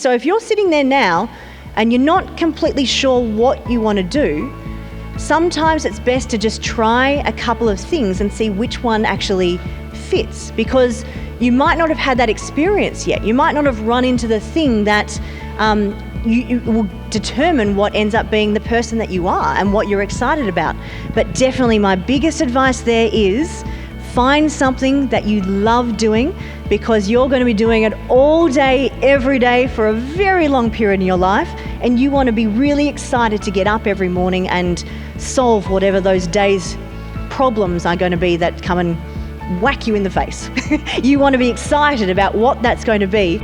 So if you're sitting there now and you're not completely sure what you want to do, sometimes it's best to just try a couple of things and see which one actually fits, because you might not have had that experience yet. You might not have run into the thing that you will determine what ends up being the person that you are and what you're excited about. But definitely my biggest advice there is find something that you love doing, because you're going to be doing it all day, every day for a very long period in your life, and you want to be really excited to get up every morning and solve whatever those day's problems are going to be that come and whack you in the face. You want to be excited about what that's going to be.